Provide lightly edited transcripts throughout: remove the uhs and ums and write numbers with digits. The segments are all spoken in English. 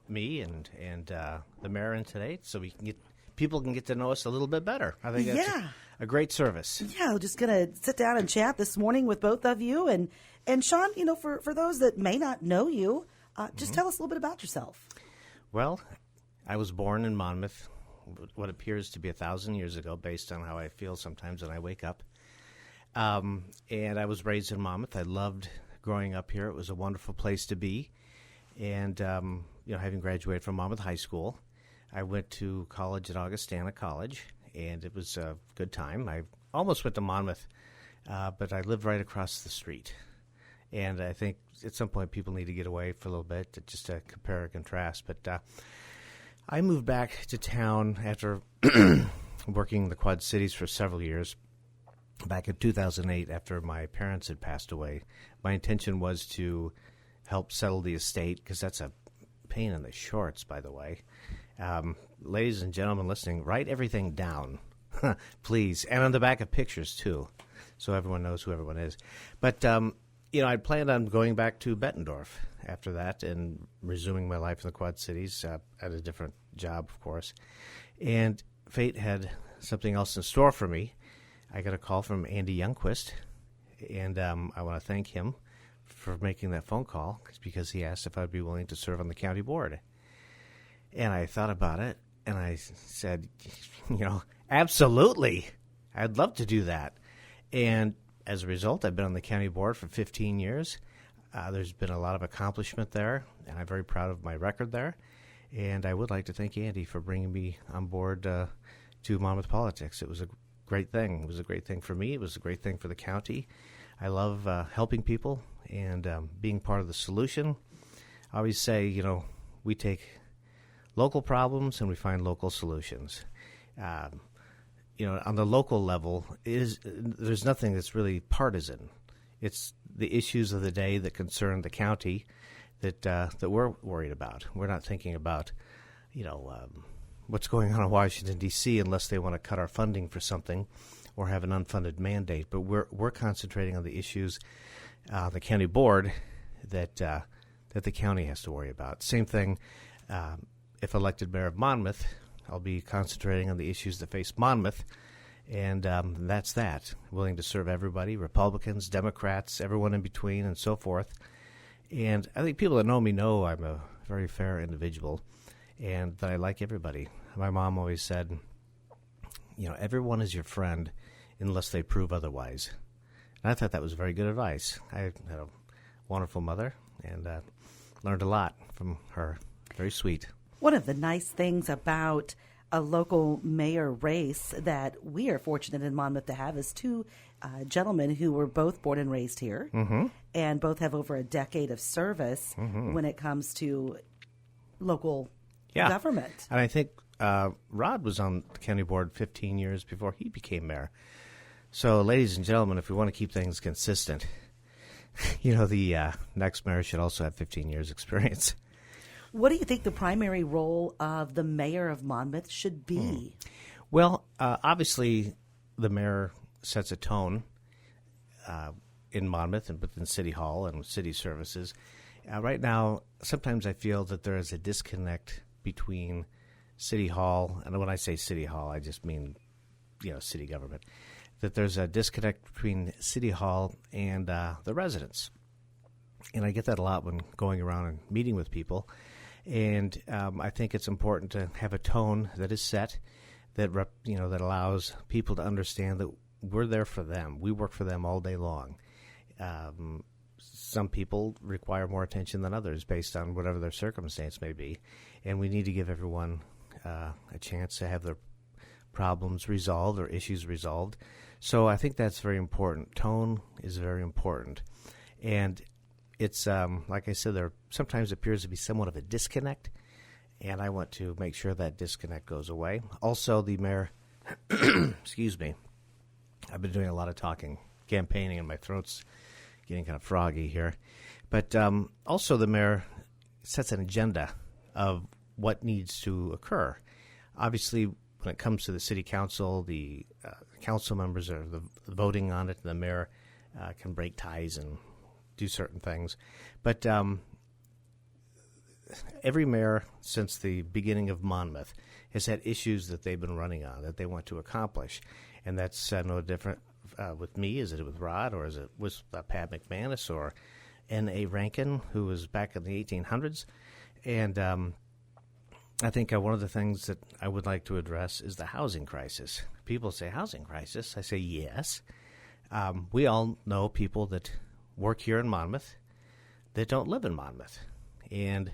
me and the mayor in today, so people can get to know us a little bit better. I think that's a great service. Yeah, we're just going to sit down and chat this morning with both of you. And Sean, for those that may not know you, just tell us a little bit about yourself. Well, I was born in Monmouth, what appears to be 1,000 years ago, based on how I feel sometimes when I wake up. And I was raised in Monmouth. I loved growing up here. It was a wonderful place to be. And, having graduated from Monmouth High School, I went to college at Augustana College, and it was a good time. I almost went to Monmouth, but I lived right across the street. And I think at some point people need to get away for a little bit just to compare and contrast. But I moved back to town after working the Quad Cities for several years. Back in 2008, after my parents had passed away, my intention was to help settle the estate, because that's a pain in the shorts, by the way. Ladies and gentlemen listening, write everything down, please, and on the back of pictures, too, so everyone knows who everyone is. But, I planned on going back to Bettendorf after that and resuming my life in the Quad Cities at a different job, of course. And fate had something else in store for me. I got a call from Andy Youngquist, and I want to thank him for making that phone call, because he asked if I'd be willing to serve on the county board. And I thought about it, and I said, absolutely. I'd love to do that. And as a result, I've been on the county board for 15 years. There's been a lot of accomplishment there, and I'm very proud of my record there. And I would like to thank Andy for bringing me on board to Monmouth politics. It was a great thing. It was a great thing for me. It was a great thing for the county. I love helping people and being part of the solution. I always say, we take local problems and we find local solutions. On the local level, there's nothing that's really partisan. It's the issues of the day that concern the county that we're worried about. We're not thinking about, what's going on in Washington, D.C., unless they want to cut our funding for something or have an unfunded mandate. But we're concentrating on the issues, the county board, that the county has to worry about. Same thing, if elected mayor of Monmouth, I'll be concentrating on the issues that face Monmouth, and that's that. Willing to serve everybody, Republicans, Democrats, everyone in between, and so forth. And I think people that know me know I'm a very fair individual, and that I like everybody. My mom always said, everyone is your friend unless they prove otherwise. And I thought that was very good advice. I had a wonderful mother, and learned a lot from her. Very sweet. One of the nice things about a local mayor race that we are fortunate in Monmouth to have is two gentlemen who were both born and raised here, and both have over a decade of service when it comes to local government. And I think Rod was on the county board 15 years before he became mayor. So, ladies and gentlemen, if we want to keep things consistent, the next mayor should also have 15 years experience. What do you think the primary role of the mayor of Monmouth should be? Well, obviously, the mayor sets a tone in Monmouth and within City Hall and city services. Right now, sometimes I feel that there is a disconnect between City Hall, and when I say City Hall, I just mean, city government, that there's a disconnect between City Hall and the residents. And I get that a lot when going around and meeting with people. And I think it's important to have a tone that is set, that that allows people to understand that we're there for them. We work for them all day long. Some people require more attention than others based on whatever their circumstance may be, and we need to give everyone a chance to have their problems resolved or issues resolved. So I think that's very important. Tone is very important, and it's, like I said, there sometimes appears to be somewhat of a disconnect, and I want to make sure that disconnect goes away. Also, the mayor, excuse me, I've been doing a lot of talking, campaigning, and my throat's getting kind of froggy here. But also the mayor sets an agenda of what needs to occur. Obviously, when it comes to the city council, the council members are voting on it, and the mayor can break ties and do certain things. But every mayor since the beginning of Monmouth has had issues that they've been running on that they want to accomplish. And that's no different with me. Is it with Rod, or is it with Pat McManus or N.A. Rankin, who was back in the 1800s? And I think one of the things that I would like to address is the housing crisis. People say, housing crisis? I say, yes. We all know people that work here in Monmouth that don't live in Monmouth. And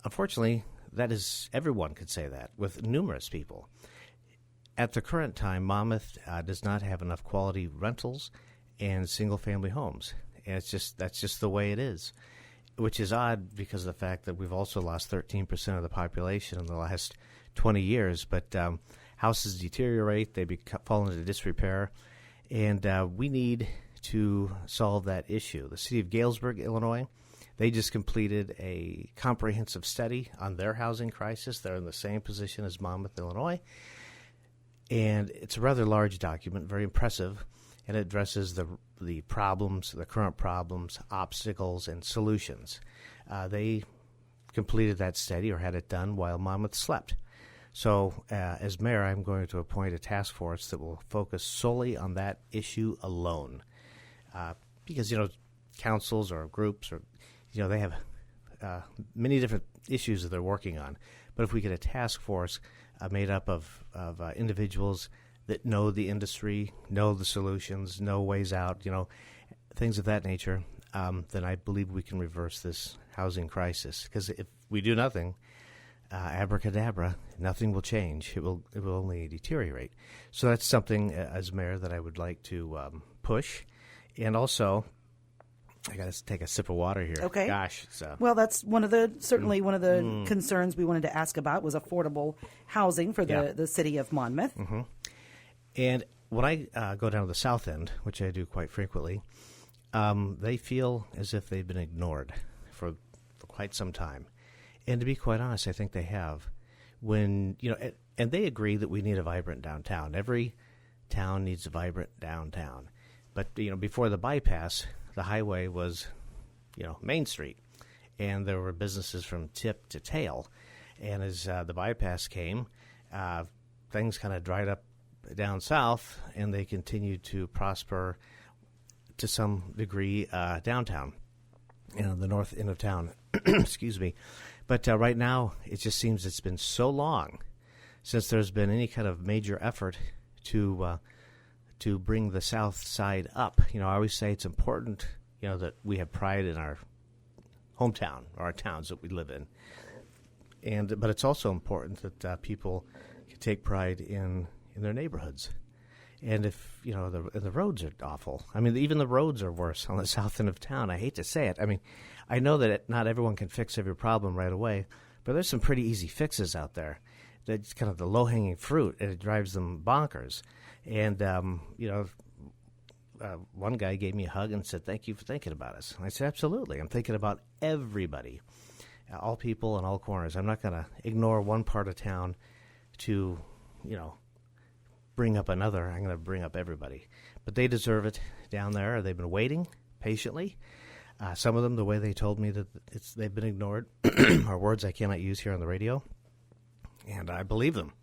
unfortunately, that is, everyone could say that with numerous people. At the current time, Monmouth does not have enough quality rentals and single-family homes. And that's just the way it is, which is odd because of the fact that we've also lost 13% of the population in the last 20 years. But houses deteriorate, they fall into disrepair, and we need to solve that issue. The city of Galesburg, Illinois, they just completed a comprehensive study on their housing crisis. They're in the same position as Monmouth, Illinois. And it's a rather large document, very impressive, and it addresses the problems, the current problems, obstacles, and solutions. They completed that study or had it done while Monmouth slept. So as mayor, I'm going to appoint a task force that will focus solely on that issue alone. Because, councils or groups, or they have many different issues that they're working on. But if we get a task force made up of individuals that know the industry, know the solutions, know ways out, things of that nature, then I believe we can reverse this housing crisis. Because if we do nothing, abracadabra, nothing will change. It will only deteriorate. So that's something, as mayor, that I would like to push. And also, I got to take a sip of water here. Okay. Gosh. So. Well, that's one of the concerns we wanted to ask about was affordable housing for the city of Monmouth. Mm-hmm. And when I go down to the south end, which I do quite frequently, they feel as if they've been ignored for quite some time. And to be quite honest, I think they have. And they agree that we need a vibrant downtown. Every town needs a vibrant downtown. But, before the bypass, the highway was, Main Street. And there were businesses from tip to tail. And as the bypass came, things kind of dried up down south, and they continued to prosper to some degree downtown, the north end of town. Excuse me. But right now, it just seems it's been so long since there's been any kind of major effort to bring the south side up. I always say it's important, that we have pride in our hometown or our towns that we live in. But it's also important that people can take pride in their neighborhoods. And if, the roads are awful. I mean, even the roads are worse on the south end of town. I hate to say it. I mean, I know that not everyone can fix every problem right away, but there's some pretty easy fixes out there. That's kind of the low-hanging fruit, and it drives them bonkers. And, one guy gave me a hug and said, "Thank you for thinking about us." And I said, "Absolutely. I'm thinking about everybody, all people and all corners. I'm not going to ignore one part of town to, bring up another. I'm going to bring up everybody." But they deserve it down there. They've been waiting patiently. Some of them, the way they told me that they've been ignored, are words I cannot use here on the radio. And I believe them.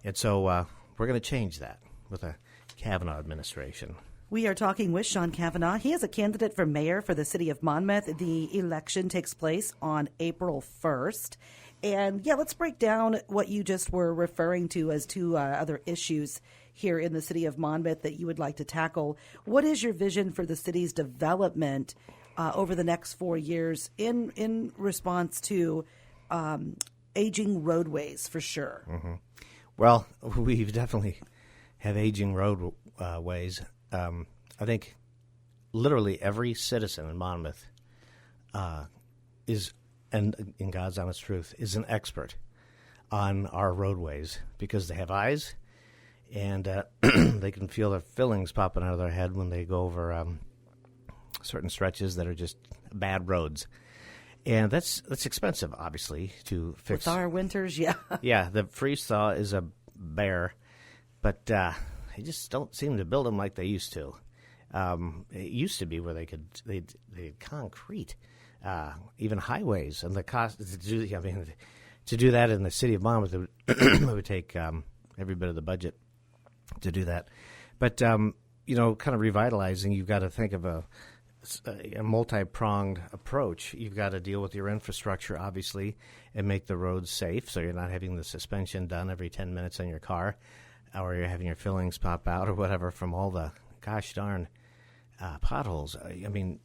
And so we're going to change that with a Cavanaugh administration. We are talking with Sean Cavanaugh. He is a candidate for mayor for the city of Monmouth. The election takes place on April 1st. And, let's break down what you just were referring to as two other issues here in the city of Monmouth that you would like to tackle. What is your vision for the city's development over the next 4 years in response to aging roadways, for sure? Mm-hmm. Well, we definitely have aging roadways. I think literally every citizen in Monmouth is, and in God's honest truth, is an expert on our roadways because they have eyes and they can feel their fillings popping out of their head when they go over certain stretches that are just bad roads. And that's expensive, obviously, to fix. With our winters, yeah. Yeah, the freeze-thaw is a bear, but they just don't seem to build them like they used to. It used to be where they had concrete even highways, and the cost to do. I mean, to do that in the city of Monmouth, it would take every bit of the budget to do that. But kind of revitalizing, you've got to think of a multi-pronged approach. You've got to deal with your infrastructure, obviously, and make the roads safe, so you're not having the suspension done every 10 minutes on your car, or you're having your fillings pop out or whatever from all the gosh darn potholes. I mean,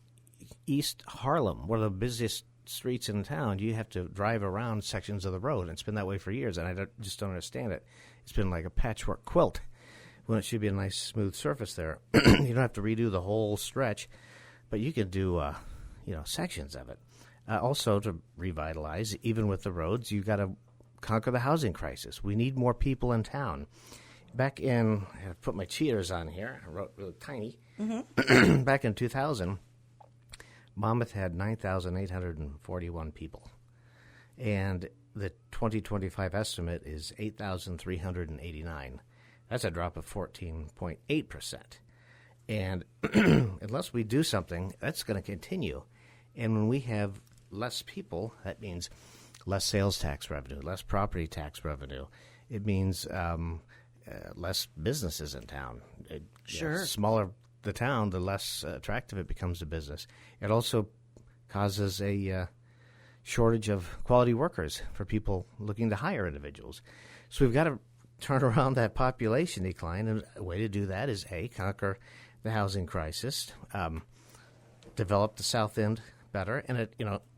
East Harlem, one of the busiest streets in town, you have to drive around sections of the road, and it's been that way for years, and I just don't understand it. It's been like a patchwork quilt when it should be a nice, smooth surface there. You don't have to redo the whole stretch, but you can do, sections of it. Also, to revitalize, even with the roads, you've got to conquer the housing crisis. We need more people in town. Back in, I put my cheaters on here. I wrote really tiny. Mm-hmm. Back in 2000, Monmouth had 9,841 people. And the 2025 estimate is 8,389. That's a drop of 14.8%. And unless we do something, that's going to continue. And when we have less people, that means less sales tax revenue, less property tax revenue. It means less businesses in town. Sure. The smaller the town, the less attractive it becomes a business. It also causes a shortage of quality workers for people looking to hire individuals. So we've got to turn around that population decline, and a way to do that is, A, conquer the housing crisis, develop the South End better, and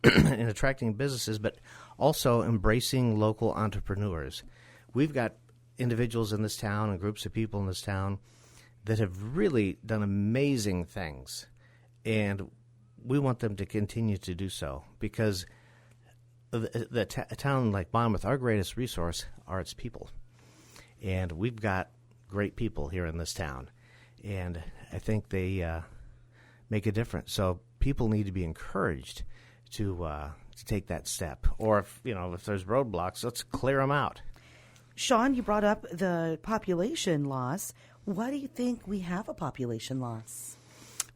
in attracting businesses, but also embracing local entrepreneurs. We've got individuals in this town and groups of people in this town that have really done amazing things, and we want them to continue to do so, because a town like Monmouth, our greatest resource are its people, and we've got great people here in this town, and I think they make a difference. So people need to be encouraged to take that step, or if there's roadblocks, let's clear them out. Sean, you brought up the population loss. Why do you think we have a population loss?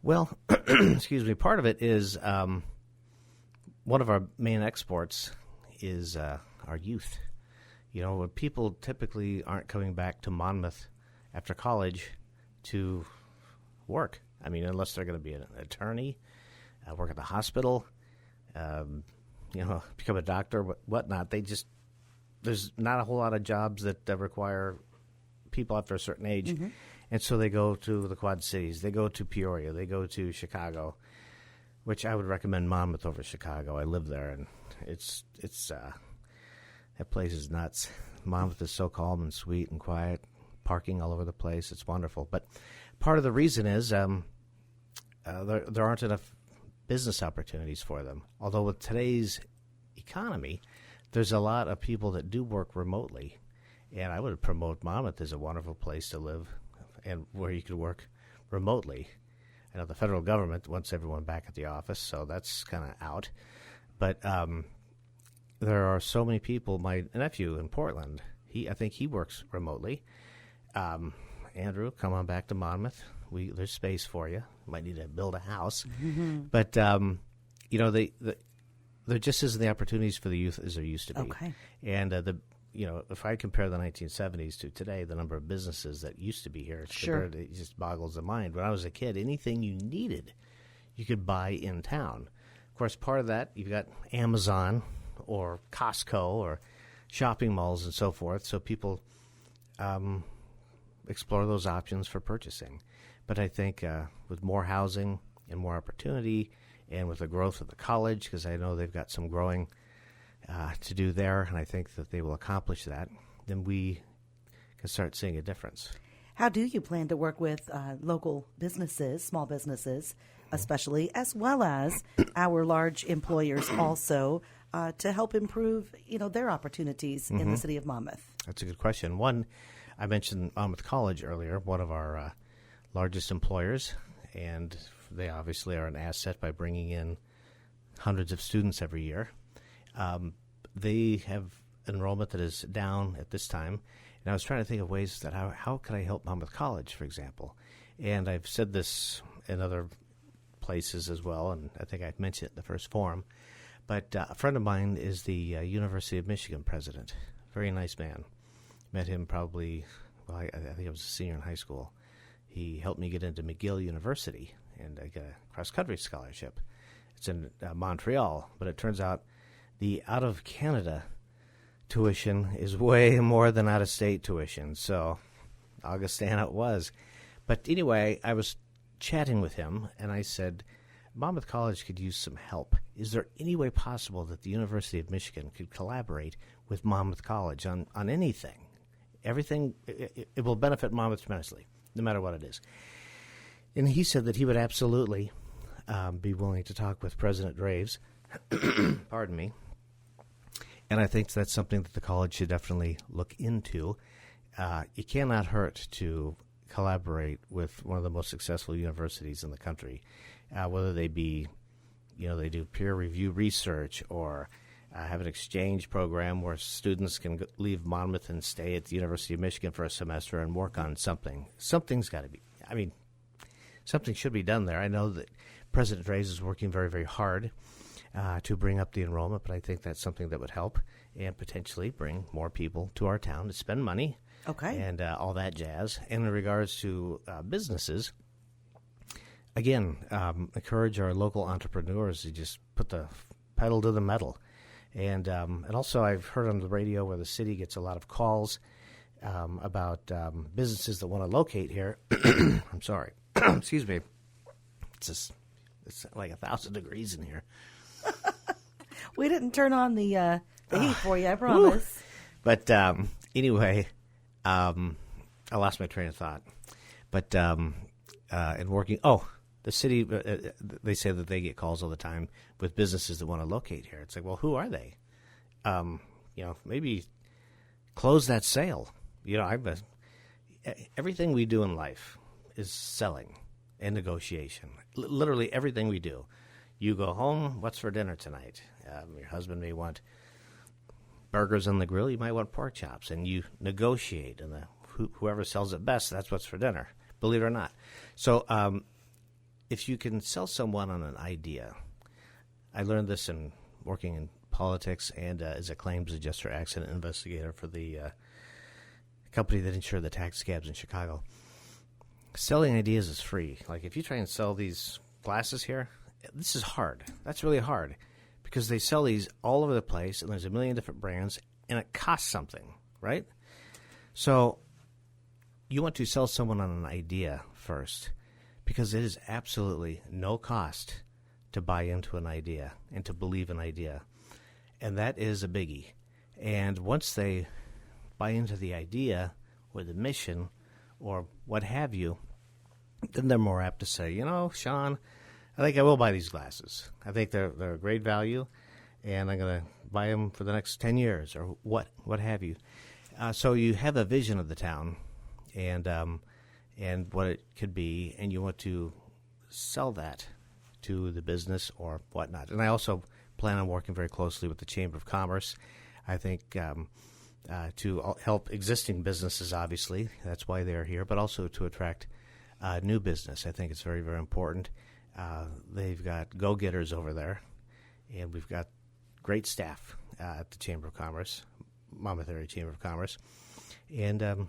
Well, excuse me, part of it is one of our main exports is our youth. When people typically aren't coming back to Monmouth after college to work. I mean, unless they're going to be an attorney, work at the hospital, become a doctor, whatnot. There's not a whole lot of jobs that require people after a certain age. Mm-hmm. And so they go to the Quad Cities. They go to Peoria. They go to Chicago, which I would recommend Monmouth over Chicago. I live there, and it's that place is nuts. Monmouth is so calm and sweet and quiet, parking all over the place. It's wonderful. But part of the reason is there aren't enough business opportunities for them. Although with today's economy, there's a lot of people that do work remotely. And I would promote Monmouth as a wonderful place to live and where you could work remotely. I know the federal government wants everyone back at the office, so that's kind of out. But there are so many people. My nephew in Portland, I think he works remotely. Andrew, come on back to Monmouth. There's space for you. Might need to build a house. Mm-hmm. But, there just isn't the opportunities for the youth as there used to be. Okay. And if I compare the 1970s to today, the number of businesses that used to be here, sure, it just boggles the mind. When I was a kid, anything you needed, you could buy in town. Of course, part of that, you've got Amazon or Costco or shopping malls and so forth, so people explore those options for purchasing. But I think with more housing and more opportunity, and with the growth of the college, because I know they've got some growing to do there, and I think that they will accomplish that, then we can start seeing a difference. How do you plan to work with local businesses, small businesses especially, as well as our large employers also, to help improve their opportunities in the city of Monmouth? That's a good question. One, I mentioned Monmouth College earlier, one of our largest employers, and they obviously are an asset by bringing in hundreds of students every year. They have enrollment that is down at this time, and I was trying to think of ways that how could I help Monmouth College, for example. And I've said this in other places as well, and I think I mentioned it in the first forum. But a friend of mine is the University of Michigan president. Very nice man. Met him probably, I think I was a senior in high school. He helped me get into McGill University, and I got a cross-country scholarship. It's in Montreal, but it turns out the out-of-Canada tuition is way more than out-of-state tuition. So Augustana it was. But anyway, I was chatting with him, and I said, Monmouth College could use some help. Is there any way possible that the University of Michigan could collaborate with Monmouth College on anything? Everything, it will benefit Monmouth tremendously, no matter what it is. And he said that he would absolutely be willing to talk with President Draves. Pardon me. And I think that's something that the college should definitely look into. It cannot hurt to collaborate with one of the most successful universities in the country, whether they be, they do peer review research or have an exchange program where students can leave Monmouth and stay at the University of Michigan for a semester and work on something. Something's got to be, something should be done there. I know that President Draves is working very, very hard to bring up the enrollment, but I think that's something that would help and potentially bring more people to our town to spend money. Okay. And all that jazz. And in regards to businesses, again, encourage our local entrepreneurs to just put the pedal to the metal. And also I've heard on the radio where the city gets a lot of calls about businesses that want to locate here. I'm sorry. Excuse me. It's like 1,000 degrees in here. We didn't turn on the heat for you, I promise. But anyway, I lost my train of thought. But in working, the city, they say that they get calls all the time with businesses that want to locate here. It's like, well, who are they? Maybe close that sale. Everything we do in life is selling and negotiation. Literally everything we do. You go home, what's for dinner tonight? Your husband may want burgers on the grill. You might want pork chops, and you negotiate, and whoever sells it best, that's what's for dinner, believe it or not. So if you can sell someone on an idea, I learned this in working in politics and as a claims adjuster accident investigator for the company that insured the taxi cabs in Chicago. Selling ideas is free. Like if you try and sell these glasses here, this is hard. That's really hard because they sell these all over the place, and there's a million different brands, and it costs something, right? So you want to sell someone on an idea first because it is absolutely no cost to buy into an idea and to believe an idea, and that is a biggie. And once they buy into the idea or the mission or what have you, then they're more apt to say, Sean, I think I will buy these glasses. I think they're a great value, and I'm going to buy them for the next 10 years or what have you. So you have a vision of the town and what it could be, and you want to sell that to the business or whatnot. And I also plan on working very closely with the Chamber of Commerce. I think to help existing businesses, obviously. That's why they're here, but also to attract new business. I think it's very, very important. They've got go-getters over there, and we've got great staff at the Chamber of Commerce, Monmouth Area Chamber of Commerce. And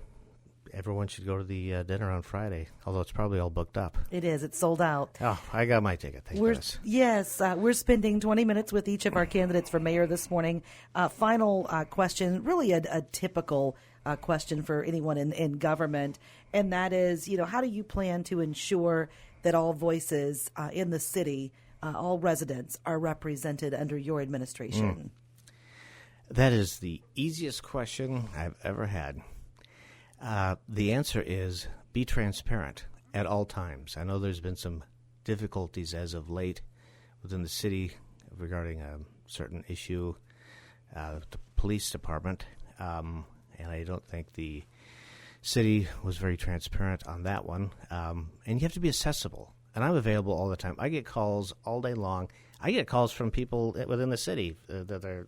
everyone should go to the dinner on Friday, although it's probably all booked up. It is. It's sold out. Oh, I got my ticket. Thank goodness. Yes, we're spending 20 minutes with each of our candidates for mayor this morning. Final question, really a typical question for anyone in government, and that is, how do you plan to ensure that all voices in the city, all residents, are represented under your administration? That is the easiest question I've ever had. The answer is be transparent at all times. I know there's been some difficulties as of late within the city regarding a certain issue, the police department, and I don't think the city was very transparent on that one. And you have to be accessible. And I'm available all the time. I get calls all day long. I get calls from people within the city that are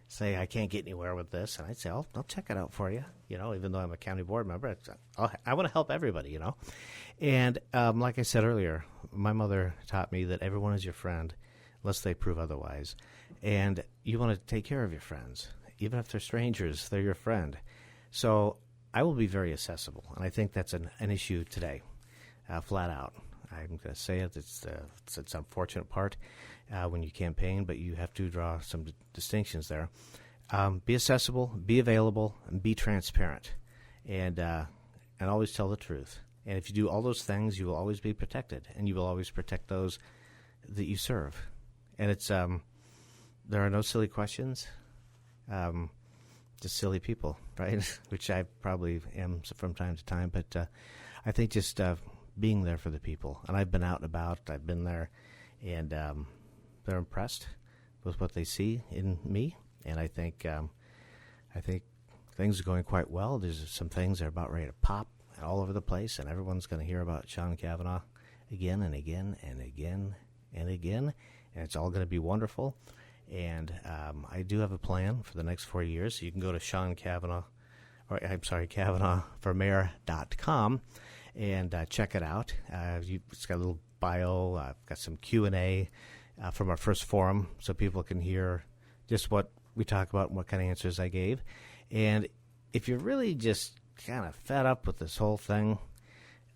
say, I can't get anywhere with this. And I'd say, I'll check it out for you, even though I'm a county board member. I want to help everybody, And like I said earlier, my mother taught me that everyone is your friend unless they prove otherwise. And you want to take care of your friends. Even if they're strangers, they're your friend. So I will be very accessible, and I think that's an issue today, flat out. I'm going to say it. It's unfortunate part when you campaign, but you have to draw some distinctions there. Be accessible, be available, and be transparent, and always tell the truth. And if you do all those things, you will always be protected, and you will always protect those that you serve. And it's there are no silly questions, just silly people, right? Which I probably am from time to time. But I think just being there for the people. And I've been out and about. I've been there, and they're impressed with what they see in me. And I think things are going quite well. There's some things that are about ready to pop all over the place, and everyone's going to hear about Sean Cavanaugh again and again and again and again, and it's all going to be wonderful. And I do have a plan for the next 4 years. So you can go to CavanaughForMayor.com and check it out. It's got a little bio. I've got some Q&A from our first forum, so people can hear just what we talk about and what kind of answers I gave. And if you're really just kind of fed up with this whole thing,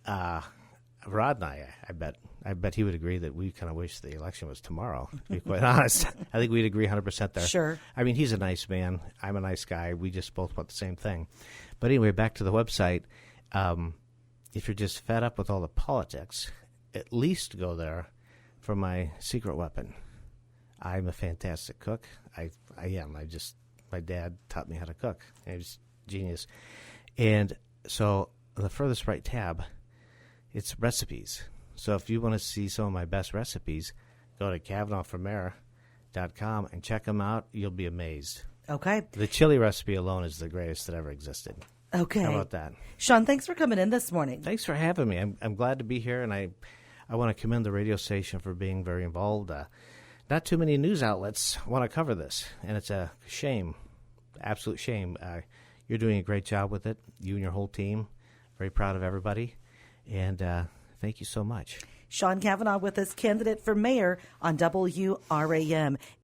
Rod and I bet he would agree that we kind of wish the election was tomorrow, to be quite honest. I think we'd agree 100% there. Sure. I mean, he's a nice man. I'm a nice guy. We just both want the same thing. But anyway, back to the website. If you're just fed up with all the politics, at least go there for my secret weapon. I'm a fantastic cook. I am. My dad taught me how to cook. He was genius. And so the furthest right tab, it's recipes. So if you want to see some of my best recipes, go to CavanaughForMayor.com and check them out. You'll be amazed. Okay. The chili recipe alone is the greatest that ever existed. Okay. How about that? Sean, thanks for coming in this morning. Thanks for having me. I'm glad to be here, and I want to commend the radio station for being very involved. Not too many news outlets want to cover this, and it's a shame, absolute shame. You're doing a great job with it, you and your whole team. Very proud of everybody, and thank you so much. Sean Cavanaugh with us, candidate for mayor on WRAM.